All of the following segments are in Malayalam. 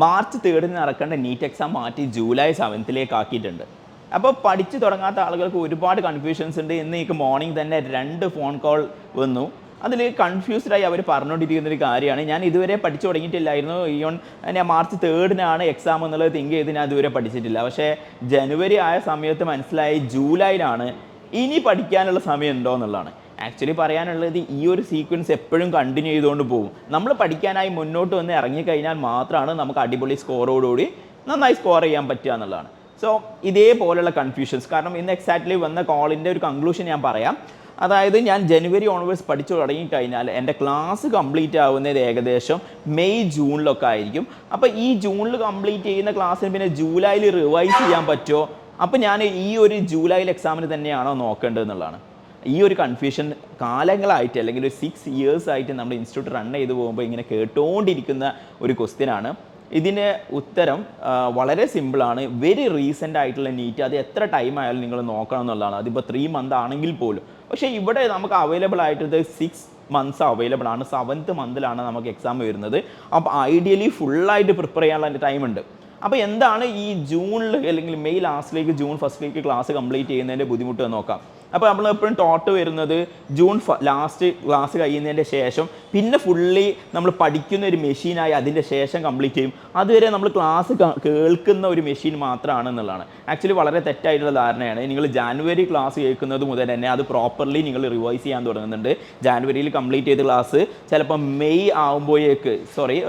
മാർച്ച് 3 നടക്കേണ്ട നീറ്റ് എക്സാം മാറ്റി ജൂലൈ 7 ആക്കിയിട്ടുണ്ട്. അപ്പോൾ പഠിച്ചു തുടങ്ങാത്ത ആളുകൾക്ക് ഒരുപാട് കൺഫ്യൂഷൻസ് ഉണ്ട്. ഇന്ന് എനിക്ക് മോർണിംഗ് തന്നെ 2 ഫോൺ കോൾ വന്നു. അതിൽ കൺഫ്യൂസ്ഡായി അവർ പറഞ്ഞുകൊണ്ടിരിക്കുന്നൊരു കാര്യമാണ്. ഞാൻ ഇതുവരെ പഠിച്ചു തുടങ്ങിയിട്ടില്ലായിരുന്നു. ഞാൻ മാർച്ച് 3 എക്സാം എന്നുള്ളത് തിങ്ക് ചെയ്ത് ഞാൻ ഇതുവരെ പഠിച്ചിട്ടില്ല. പക്ഷേ ജനുവരി ആയ സമയത്ത് മനസ്സിലായി ജൂലൈയിലാണ് ഇനി പഠിക്കാനുള്ള സമയം ഉണ്ടോ എന്നുള്ളതാണ്. ആക്ച്വലി പറയാനുള്ളത് ഈ ഒരു സീക്വൻസ് എപ്പോഴും കണ്ടിന്യൂ ചെയ്തുകൊണ്ട് പോകും. നമ്മൾ പഠിക്കാനായി മുന്നോട്ട് വന്ന് ഇറങ്ങിക്കഴിഞ്ഞാൽ മാത്രമാണ് നമുക്ക് അടിപൊളി സ്കോറോടുകൂടി നന്നായി സ്കോർ ചെയ്യാൻ പറ്റുക എന്നുള്ളതാണ്. സോ ഇതേപോലെയുള്ള കൺഫ്യൂഷൻസ്, കാരണം ഇന്ന് എക്സാക്ട്ലി വന്ന കോളിൻ്റെ ഒരു കൺക്ലൂഷൻ ഞാൻ പറയാം. അതായത് ഞാൻ ജനുവരി ഓൺവേഴ്സ് പഠിച്ചു തുടങ്ങിക്കഴിഞ്ഞാൽ എൻ്റെ ക്ലാസ് കംപ്ലീറ്റ് ആവുന്നത് ഏകദേശം മെയ് ജൂണിലൊക്കെ ആയിരിക്കും. അപ്പോൾ ഈ ജൂണിൽ കംപ്ലീറ്റ് ചെയ്യുന്ന ക്ലാസ്സിന് പിന്നെ ജൂലൈയിൽ റിവൈസ് ചെയ്യാൻ പറ്റുമോ? അപ്പോൾ ഞാൻ ഈ ഒരു ജൂലൈയിൽ എക്സാമിന് തന്നെയാണോ നോക്കേണ്ടത് എന്നുള്ളതാണ്. ഈ ഒരു കൺഫ്യൂഷൻ കാലങ്ങളായിട്ട് അല്ലെങ്കിൽ ഒരു 6 years ആയിട്ട് നമ്മുടെ ഇൻസ്റ്റിറ്റ്യൂട്ട് റൺ ചെയ്ത് പോകുമ്പോൾ ഇങ്ങനെ കേട്ടുകൊണ്ടിരിക്കുന്ന ഒരു ക്വസ്റ്റ്യനാണ്. ഇതിന് ഉത്തരം വളരെ സിമ്പിളാണ്. വെരി റീസെൻ്റ് ആയിട്ടുള്ള നീറ്റ്, അത് എത്ര ടൈം ആയാലും നിങ്ങൾ നോക്കണം എന്നുള്ളതാണ്. അതിപ്പോൾ 3 months ആണെങ്കിൽ പോലും. പക്ഷേ ഇവിടെ നമുക്ക് അവൈലബിൾ ആയിട്ടുള്ളത് 6 months അവൈലബിൾ ആണ്. 7th month നമുക്ക് എക്സാം വരുന്നത്. അപ്പോൾ ഐഡിയലി ഫുള്ളായിട്ട് പ്രിപ്പയർ ചെയ്യാനുള്ള ടൈമുണ്ട്. അപ്പോൾ എന്താണ് ഈ ജൂണിൽ അല്ലെങ്കിൽ മെയ് ലാസ്റ്റിലേക്ക് ജൂൺ ഫസ്റ്റിലേക്ക് ക്ലാസ് കംപ്ലീറ്റ് ചെയ്യുന്നതിൻ്റെ ബുദ്ധിമുട്ട് നോക്കാം. അപ്പോൾ നമ്മൾ എപ്പോഴും ടോട്ട് വരുന്നത് ജൂൺ ലാസ്റ്റ് ക്ലാസ് കഴിയുന്നതിൻ്റെ ശേഷം പിന്നെ ഫുള്ളി നമ്മൾ പഠിക്കുന്ന ഒരു മെഷീനായി അതിൻ്റെ ശേഷം കംപ്ലീറ്റ് ചെയ്യും. അതുവരെ നമ്മൾ ക്ലാസ് കേൾക്കുന്ന ഒരു മെഷീൻ മാത്രമാണെന്നുള്ളതാണ്. ആക്ച്വലി വളരെ തെറ്റായിട്ടുള്ള ധാരണയാണ്. നിങ്ങൾ ജാനുവരി ക്ലാസ് കേൾക്കുന്നത് മുതൽ തന്നെ അത് പ്രോപ്പർലി നിങ്ങൾ റിവൈസ് ചെയ്യാൻ തുടങ്ങുന്നുണ്ട്. ജാനുവരിയിൽ കംപ്ലീറ്റ് ചെയ്ത ക്ലാസ് ചിലപ്പോൾ മെയ് ആകുമ്പോഴേക്ക്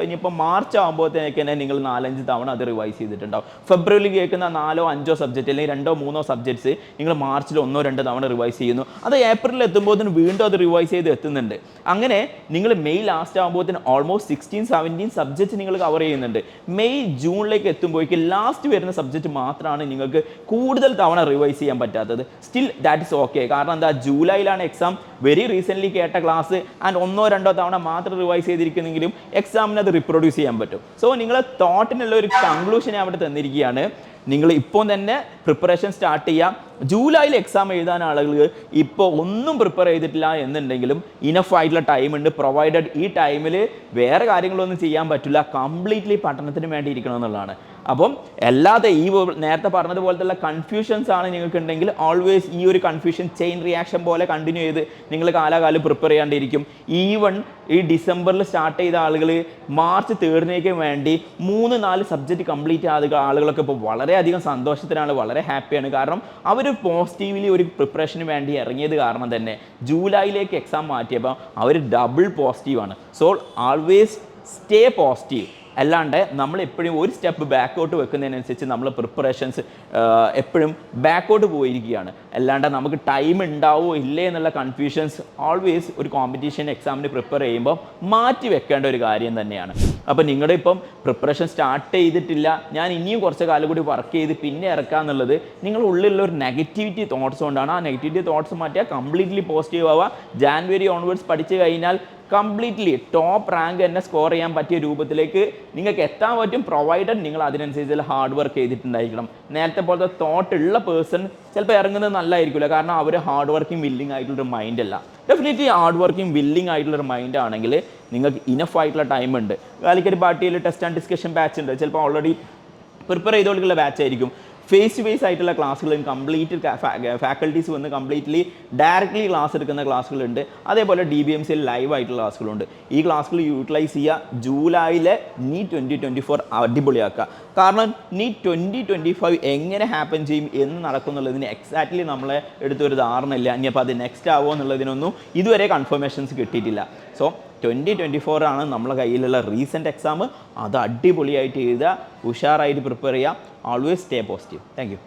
ഇനിയിപ്പോൾ മാർച്ച് ആകുമ്പോഴത്തേക്ക് തന്നെ നിങ്ങൾ 4-5 തവണ അത് റിവൈസ് ചെയ്തിട്ടുണ്ടാവും. ഫെബ്രുവരിയിൽ കേൾക്കുന്ന 4-5 സബ്ജക്റ്റ് അല്ലെങ്കിൽ 2-3 സബ്ജക്ട്സ് നിങ്ങൾ മാർച്ചിൽ 1-2 തവണ റിവൈസ് ചെയ്യുന്നു. അത് ഏപ്രിലിൽ എത്തുമ്പോഴത്തേന് വീണ്ടും അത് റിവൈസ് ചെയ്ത് എത്തുന്നുണ്ട്. അങ്ങനെ നിങ്ങൾ മെയ് ലാസ്റ്റ് ആകുമ്പോഴത്തേന് ഓൾമോസ്റ്റ് 16-17 സബ്ജക്റ്റ് നിങ്ങൾ കവർ ചെയ്യുന്നുണ്ട്. മെയ് ജൂണിലേക്ക് എത്തുമ്പോഴേക്ക് ലാസ്റ്റ് വരുന്ന സബ്ജക്റ്റ് മാത്രമാണ് നിങ്ങൾക്ക് കൂടുതൽ തവണ റിവൈസ് ചെയ്യാൻ പറ്റാത്തത്. Still that is okay. കാരണം എന്താ, ജൂലൈയിലാണ് എക്സാം. വെരി റീസെൻ്റ്ലി കേട്ട ക്ലാസ് ആൻഡ് 1-2 തവണ മാത്രം റിവൈസ് ചെയ്തിരിക്കുന്നെങ്കിലും എക്സാമിന് അത് റിപ്രൊഡ്യൂസ് ചെയ്യാൻ പറ്റും. സോ നിങ്ങളെ തോട്ടിനുള്ള ഒരു കൺക്ലൂഷൻ അവിടെ തന്നിരിക്കുകയാണ്. നിങ്ങൾ ഇപ്പോൾ തന്നെ പ്രിപ്പറേഷൻ സ്റ്റാർട്ട് ചെയ്യാം. ജൂലൈയിൽ എക്സാം എഴുതാൻ ആളുകൾ ഇപ്പോൾ ഒന്നും പ്രിപ്പയർ ചെയ്തിട്ടില്ല എന്നുണ്ടെങ്കിലും ഇനഫ് ആയിട്ടുള്ള ടൈം ഉണ്ട്. പ്രൊവൈഡഡ് ഈ ടൈമിൽ വേറെ കാര്യങ്ങളൊന്നും ചെയ്യാൻ പറ്റില്ല, കംപ്ലീറ്റ്ലി പഠനത്തിന് വേണ്ടി ഇരിക്കണം എന്നുള്ളതാണ്. അപ്പം അല്ലാതെ ഈ നേരത്തെ പറഞ്ഞതുപോലത്തെ കൺഫ്യൂഷൻസ് ആണ് നിങ്ങൾക്കുണ്ടെങ്കിൽ ഓൾവേസ് ഈ ഒരു കൺഫ്യൂഷൻ ചെയിൻ റിയാക്ഷൻ പോലെ കണ്ടിന്യൂ ചെയ്ത് നിങ്ങൾ കാലാകാലം പ്രിപ്പയർ ചെയ്യാണ്ടിരിക്കും. ഈവൺ ഈ ഡിസംബറിൽ സ്റ്റാർട്ട് ചെയ്ത ആളുകൾ മാർച്ച് 3 വേണ്ടി 3-4 സബ്ജക്റ്റ് കംപ്ലീറ്റ് ചെയ്ത ആളുകളൊക്കെ ഇപ്പോൾ വളരെയധികം സന്തോഷത്തിലാണ്, വളരെ ഹാപ്പിയാണ്. കാരണം അവർ പോസിറ്റീവ്ലി ഒരു പ്രിപ്പറേഷന് വേണ്ടി ഇറങ്ങിയത് കാരണം തന്നെ ജൂലൈയിലേക്ക് എക്സാം മാറ്റിയപ്പോൾ അവർ ഡബിൾ പോസിറ്റീവാണ്. So always stay positive. അല്ലാണ്ട് നമ്മൾ എപ്പോഴും ഒരു സ്റ്റെപ്പ് ബാക്കോട്ട് വെക്കുന്നതിനനുസരിച്ച് നമ്മൾ പ്രിപ്പറേഷൻസ് എപ്പോഴും ബാക്കോട്ട് പോയിരിക്കുകയാണ്. അല്ലാണ്ട് നമുക്ക് ടൈം ഉണ്ടാവുമോ ഇല്ലേ എന്നുള്ള കൺഫ്യൂഷൻസ് ഓൾവേസ് ഒരു കോമ്പറ്റീഷൻ എക്സാമിന് പ്രിപ്പയർ ചെയ്യുമ്പോൾ മാറ്റി വെക്കേണ്ട ഒരു കാര്യം തന്നെയാണ്. അപ്പോൾ നിങ്ങളുടെ ഇപ്പം പ്രിപ്പറേഷൻ സ്റ്റാർട്ട് ചെയ്തിട്ടില്ല, ഞാൻ ഇനിയും കുറച്ച് കാലം കൂടി വർക്ക് ചെയ്ത് പിന്നെ ഇറക്കുക എന്നുള്ളത് നിങ്ങളുടെ ഉള്ളിലുള്ള ഒരു നെഗറ്റിവിറ്റി തോട്ട്സ് കൊണ്ടാണ്. ആ നെഗറ്റിവിറ്റി തോട്ട്സ് മാറ്റിയാൽ കംപ്ലീറ്റ്ലി പോസിറ്റീവ് ആവുക. ജാനുവരി ഓൺവേർഡ്സ് പഠിച്ചു കഴിഞ്ഞാൽ കംപ്ലീറ്റ്ലി ടോപ്പ് റാങ്ക് തന്നെ സ്കോർ ചെയ്യാൻ പറ്റിയ രൂപത്തിലേക്ക് നിങ്ങൾക്ക് എത്താൻ പറ്റും. പ്രൊവൈഡഡ് നിങ്ങൾ അതിനനുസരിച്ച് ഹാർഡ് വർക്ക് ചെയ്തിട്ടുണ്ടായിരിക്കണം. നേരത്തെ പോലത്തെ തോട്ട് ഉള്ള പേഴ്സൺ ചിലപ്പോൾ ഇറങ്ങുന്നത് നല്ലതായിരിക്കില്ല. കാരണം അവർ ഹാർഡ് വർക്കിംഗ് വില്ലിംഗ് ആയിട്ടുള്ളൊരു മൈൻഡ് അല്ല. ഡെഫിനറ്റ്ലി ഹാർഡ് വർക്കിംഗ് വില്ലിംഗ് ആയിട്ടുള്ളൊരു മൈൻഡ് ആണെങ്കിൽ നിങ്ങൾക്ക് ഇനഫ് ആയിട്ടുള്ള ടൈം ഉണ്ട്. കാലിക്കറ്റ് പാർട്ടിയിൽ ടെസ്റ്റ് ആൻഡ് ഡിസ്കഷൻ ബാച്ച് ഉണ്ട്. ചിലപ്പോൾ ഓൾറെഡി പ്രിപ്പയർ ചെയ്തുകൊണ്ടുള്ള ബാച്ച് ആയിരിക്കും. ഫേസ് ടു ഫേസ് ആയിട്ടുള്ള ക്ലാസ്സുകളും കംപ്ലീറ്റ് ഫാക്കൽറ്റീസ് വന്ന് കംപ്ലീറ്റ്ലി ഡയറക്റ്റ്ലി ക്ലാസ് എടുക്കുന്ന ക്ലാസ്സുകളുണ്ട്. അതേപോലെ DBMCയിൽ ലൈവ് ആയിട്ടുള്ള ക്ലാസ്സുകളുണ്ട്. ഈ ക്ലാസ്സുകൾ യൂട്ടിലൈസ് ചെയ്യുക. ജൂലൈയിലെ നീറ്റ് 2024 അടിപൊളിയാക്കുക. കാരണം നീറ്റ് 2025 എങ്ങനെ ഹാപ്പൻ ചെയ്യും എന്ന് നടക്കുന്നുള്ളതിന് എക്സാക്ട്ലി നമ്മളെ എടുത്തൊരു ധാരണയില്ല. ഇനിയപ്പോൾ അത് നെക്സ്റ്റ് ആവുമോ എന്നുള്ളതിനൊന്നും ഇതുവരെ കൺഫർമേഷൻസ് കിട്ടിയിട്ടില്ല. സോ 2024 ആണ് നമ്മളെ കയ്യിലുള്ള റീസെൻറ്റ് എക്സാം. അത് അടിപൊളിയായിട്ട് എഴുതുക, ഉഷാറായിട്ട് പ്രിപ്പയർ ചെയ്യുക. Always stay positive. Thank you.